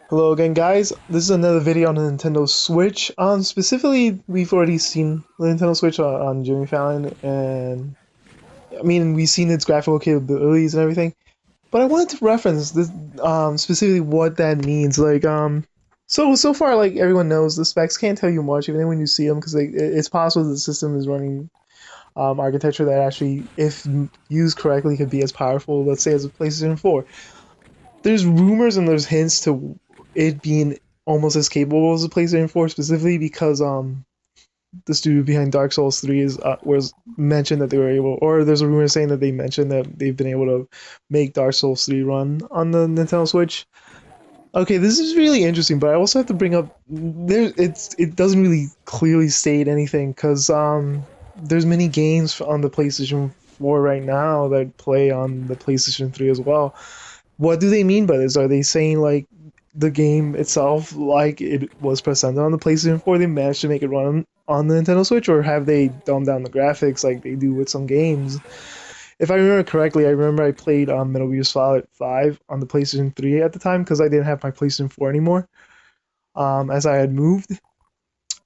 Hello again, guys. This is another video on the Nintendo Switch. Specifically, we've already seen the Nintendo Switch on Jimmy Fallon, and I mean, we've seen its graphical capabilities and everything. But I wanted to reference this, specifically what that means. So far, like everyone knows, the specs can't tell you much, even when you see them, because it's possible the system is running architecture that actually, if used correctly, could be as powerful, let's say, as a PlayStation 4. There's rumors and there's hints to it being almost as capable as a PlayStation 4, specifically because the studio behind Dark Souls 3 is was mentioned that they were able, or there's a rumor saying that they mentioned that they've been able to make Dark Souls 3 run on the Nintendo Switch. Okay, this is really interesting, but I also have to bring up it doesn't really clearly state anything because there's many games on the PlayStation 4 right now that play on the PlayStation 3 as well. What do they mean by this? Are they saying like the game itself, like it was presented on the PlayStation 4, they managed to make it run on the Nintendo Switch, or have they dumbed down the graphics like they do with some games? If I remember correctly, I remember I played Metal Gear Solid 5 on the PlayStation 3 at the time because I didn't have my PlayStation 4 anymore, as I had moved.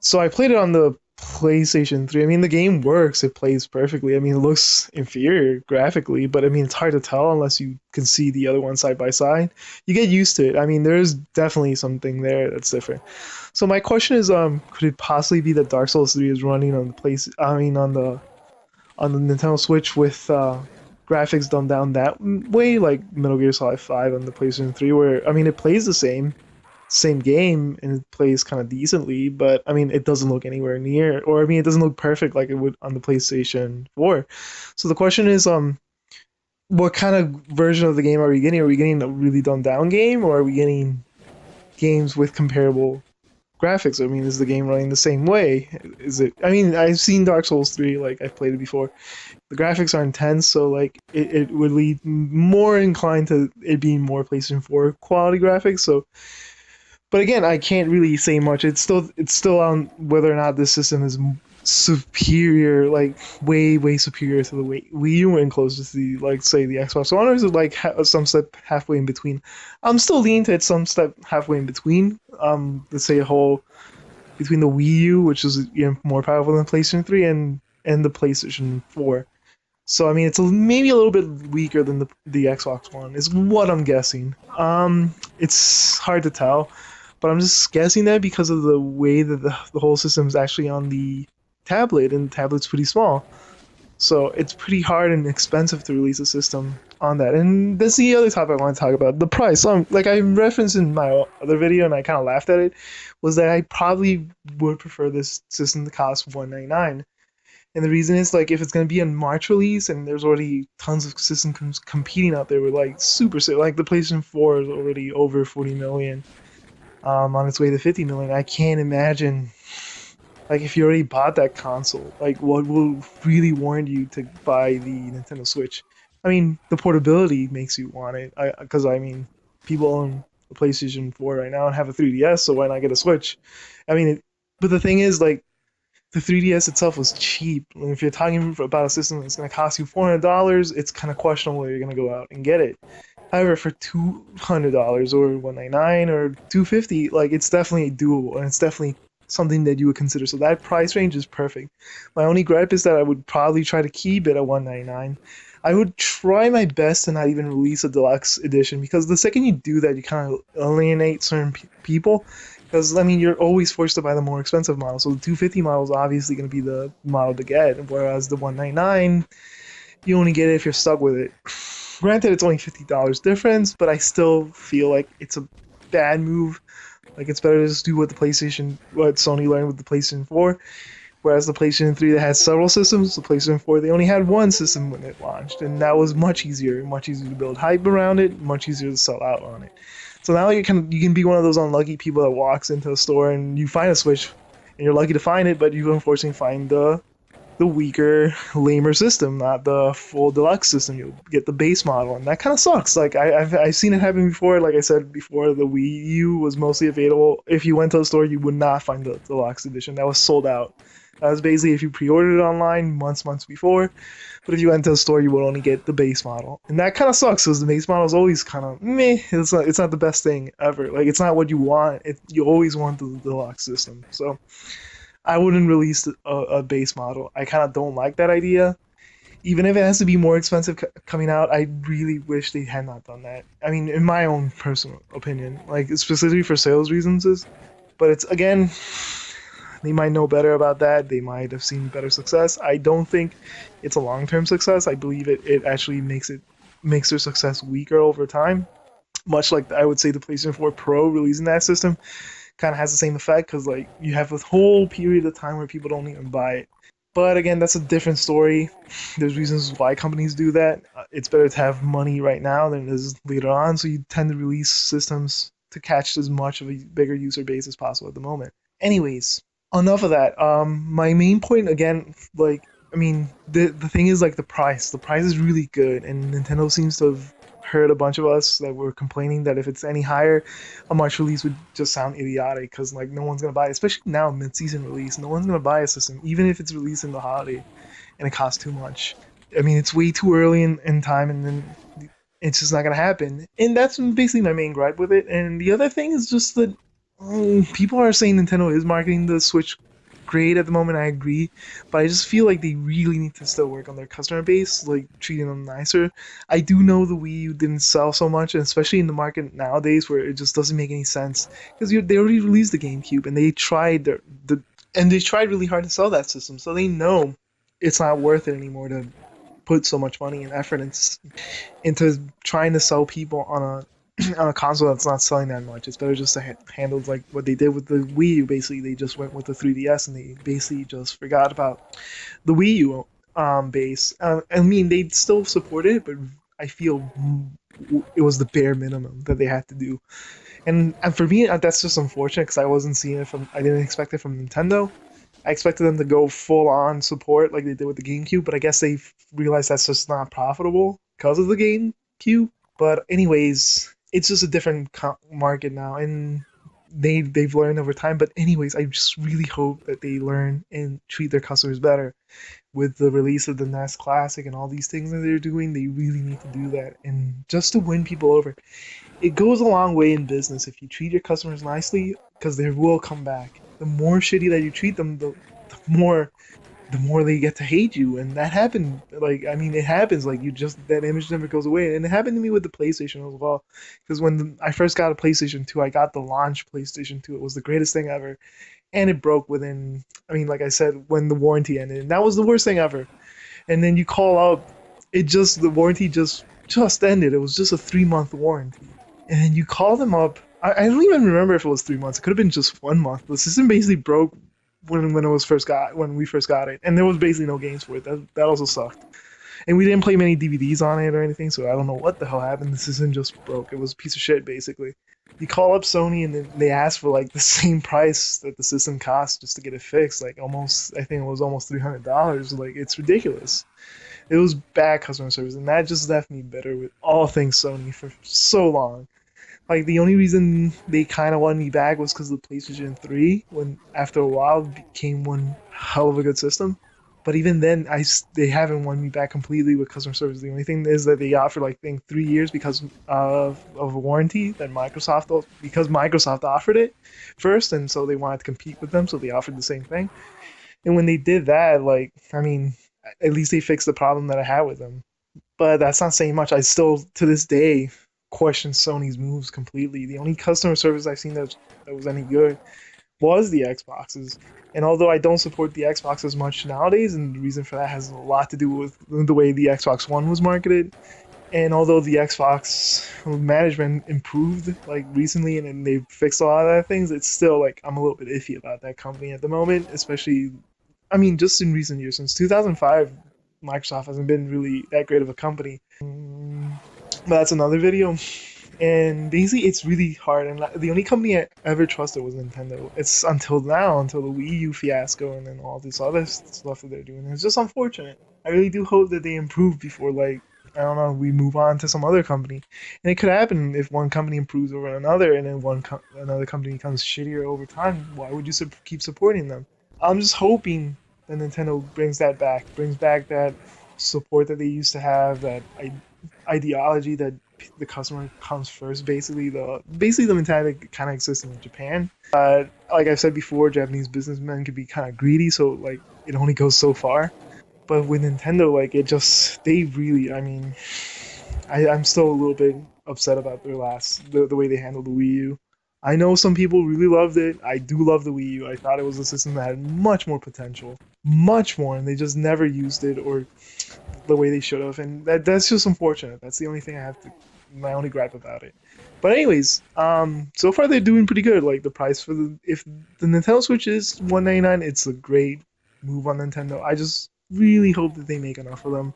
So I played it on the PlayStation 3. I mean, the game works, it plays perfectly. I mean, it looks inferior graphically, but I mean, it's hard to tell unless you can see the other one side by side. You get used to it. I mean, there's definitely something there that's different. So my question is, could it possibly be that Dark Souls 3 is running on the on the Nintendo Switch with graphics dumbed down that way, like Metal Gear Solid 5 on the PlayStation 3, where I mean, it plays the same game and it plays kind of decently, but I mean, it doesn't look anywhere near, or I mean, it doesn't look perfect like it would on the PlayStation 4. So the question is, what kind of version of the game are we getting? Are we getting a really dumbed down game, or are we getting games with comparable graphics? I mean, is the game running the same way? Is it? I mean, I've seen Dark Souls 3, like I've played it before. The graphics are intense, so like it would lead more inclined to it being more PlayStation 4 quality graphics. So but again, I can't really say much. It's still on whether or not this system is superior, like way superior to the Wii U and closer to the, like, say, the Xbox One, or is it like some step halfway in between? I'm still leaning to it some step halfway in between. Let's say a whole between the Wii U, which is, more powerful than PlayStation 3, and the PlayStation 4. So I mean, it's maybe a little bit weaker than the Xbox One, is what I'm guessing. It's hard to tell, but I'm just guessing that because of the way that the whole system is actually on the tablet, and the tablet's pretty small. So it's pretty hard and expensive to release a system on that. And that's the other topic I want to talk about, the price. Like I referenced in my other video, and I kind of laughed at it, was that I probably would prefer this system to cost $199. And the reason is, like, if it's gonna be a March release and there's already tons of systems competing out there with like like the PlayStation 4 is already over 40 million, on its way to 50 million. I can't imagine, like, if you already bought that console, like what will really warrant you to buy the Nintendo Switch? I mean, the portability makes you want it. Because I mean, people own the PlayStation 4 right now and have a 3DS, so why not get a Switch? I mean, but the thing is, like, the 3DS itself was cheap. And if you're talking about a system that's going to cost you $400, it's kind of questionable whether you're going to go out and get it. However, for $200 or 199 or 250, like, it's definitely doable, and it's definitely something that you would consider. So that price range is perfect. My only gripe is that I would probably try to keep it at 199. I would try my best to not even release a deluxe edition, because the second you do that, you kind of alienate certain people. Because I mean, you're always forced to buy the more expensive model. So the 250 model is obviously going to be the model to get, whereas the 199, you only get it if you're stuck with it. Granted, it's only $50 difference, but I still feel like it's a bad move. Like, it's better to just do what Sony learned with the PlayStation 4. Whereas the PlayStation 3 that had several systems, the PlayStation 4, they only had one system when it launched, and that was much easier to build hype around it, much easier to sell out on it. So now you can be one of those unlucky people that walks into a store and you find a Switch, and you're lucky to find it, but you unfortunately find the weaker, lamer system, not the full deluxe system. You'll get the base model, and that kind of sucks. Like, I've seen it happen before. Like I said before, the Wii U was mostly available. If you went to the store, you would not find the deluxe edition. That was sold out. That's basically if you pre-ordered it online months before, but if you went to the store, you would only get the base model, and that kind of sucks because the base model is always kind of meh. It's not the best thing ever. Like it's not what you want. You always want the deluxe system. So I wouldn't release a base model. I kind of don't like that idea. Even if it has to be more expensive coming out, I really wish they had not done that. I mean, in my own personal opinion, like specifically for sales reasons, but it's again, they might know better about that. They might have seen better success. I don't think it's a long-term success. I believe it actually makes their success weaker over time. Much like I would say the PlayStation 4 Pro releasing that system kind of has the same effect because like you have a whole period of time where people don't even buy it. But again, that's a different story. There's reasons why companies do that. It's better to have money right now than it is later on. So you tend to release systems to catch as much of a bigger user base as possible at the moment. Anyways, enough of that. My main point again, like, I mean, the thing is like the price. The price is really good, and Nintendo seems to have heard a bunch of us that were complaining that if it's any higher, a March release would just sound idiotic because like no one's gonna buy it, especially now mid-season release. No one's gonna buy a system, even if it's released in the holiday, and it costs too much. I mean, it's way too early in time, and then it's just not gonna happen. And that's basically my main gripe with it. And the other thing is just that people are saying Nintendo is marketing the Switch great at the moment. I agree, but I just feel like they really need to still work on their customer base, like treating them nicer. I do know the Wii U didn't sell so much, and especially in the market nowadays where it just doesn't make any sense because they already released the GameCube and they tried and they tried really hard to sell that system, so they know it's not worth it anymore to put so much money and effort into trying to sell people on a on a console that's not selling that much. It's better just to handle like what they did with the Wii U. Basically, they just went with the 3DS and they basically just forgot about the Wii U base. I mean, they still supported it, but I feel it was the bare minimum that they had to do. And for me, that's just unfortunate because I wasn't seeing it from. I didn't expect it from Nintendo. I expected them to go full on support like they did with the GameCube, but I guess they realized that's just not profitable because of the GameCube. But anyways, it's just a different market now, and they've learned over time. But anyways, I just really hope that they learn and treat their customers better. With the release of the NES Classic and all these things that they're doing, they really need to do that, and just to win people over. It goes a long way in business if you treat your customers nicely, because they will come back. The more shitty that you treat them, more the more they get to hate you, and that happened. Like, I mean, it happens. Like, you just that image never goes away, and it happened to me with the PlayStation as well. Because when I first got a PlayStation 2, I got the launch PlayStation 2. It was the greatest thing ever, and it broke within. I mean, like I said, when the warranty ended, and that was the worst thing ever. And then you call up, the warranty just ended. It was just a 3 month warranty, and then you call them up. I don't even remember if it was 3 months. It could have been just 1 month. The system basically broke when we first got it, and there was basically no games for it. That also sucked. And we didn't play many DVDs on it or anything, so I don't know what the hell happened. The system just broke. It was a piece of shit, basically. You call up Sony and then they ask for like the same price that the system cost just to get it fixed. Like almost, I think it was almost $300. Like it's ridiculous. It was bad customer service, and that just left me bitter with all things Sony for so long. Like the only reason they kind of wanted me back was because of the PlayStation 3. When after a while it became one hell of a good system. But even then, they haven't won me back completely with customer service. The only thing is that they offered like I think 3 years because of a warranty that because Microsoft offered it first, and so they wanted to compete with them, so they offered the same thing. And when they did that, like I mean, at least they fixed the problem that I had with them. But that's not saying much. I still to this day question Sony's moves completely. The only customer service I've seen that was any good was the Xboxes. And although I don't support the Xbox as much nowadays, and the reason for that has a lot to do with the way the Xbox One was marketed, and although the Xbox management improved like recently and they've fixed a lot of that things, it's still like I'm a little bit iffy about that company at the moment, especially, I mean, just in recent years. Since 2005, Microsoft hasn't been really that great of a company. But that's another video. And basically, it's really hard. And the only company I ever trusted was Nintendo. It's until now, until the Wii U fiasco and then all this other stuff that they're doing. It's just unfortunate. I really do hope that they improve before, like, I don't know, we move on to some other company. And it could happen if one company improves over another and then another company becomes shittier over time. Why would you keep supporting them? I'm just hoping that Nintendo brings that back, brings back that support that they used to have, that ideology that the customer comes first. Basically the mentality that kind of exists in Japan. Like I've said before, Japanese businessmen can be kind of greedy, so like it only goes so far. But with Nintendo, like it just they really, I mean, I'm still a little bit upset about the way they handled the Wii U. I know some people really loved it. I do love the Wii U. I thought it was a system that had much more potential, much more, and they just never used it or the way they should have, and that's just unfortunate. That's the only thing I have to my only gripe about it. But anyways, so far they're doing pretty good. Like the price for the if the Nintendo Switch is 199, it's a great move on Nintendo. I just really hope that they make enough of them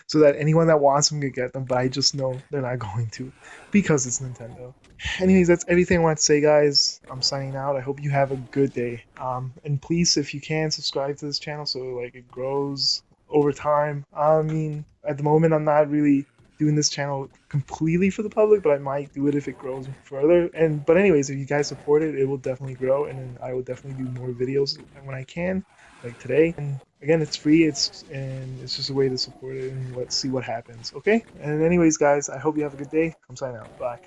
so that anyone that wants them can get them. But I just know they're not going to because it's Nintendo. Anyways, that's everything I want to say, guys. I'm signing out. I hope you have a good day. And please, if you can, subscribe to this channel so like it grows over time. I mean, at the moment, I'm not really doing this channel completely for the public, but I might do it if it grows further. But anyways, if you guys support it, it will definitely grow, and then I will definitely do more videos when I can, like today. And again, it's free. It's just a way to support it, and let's see what happens. Okay. And anyways, guys, I hope you have a good day. I'm signing out. Bye.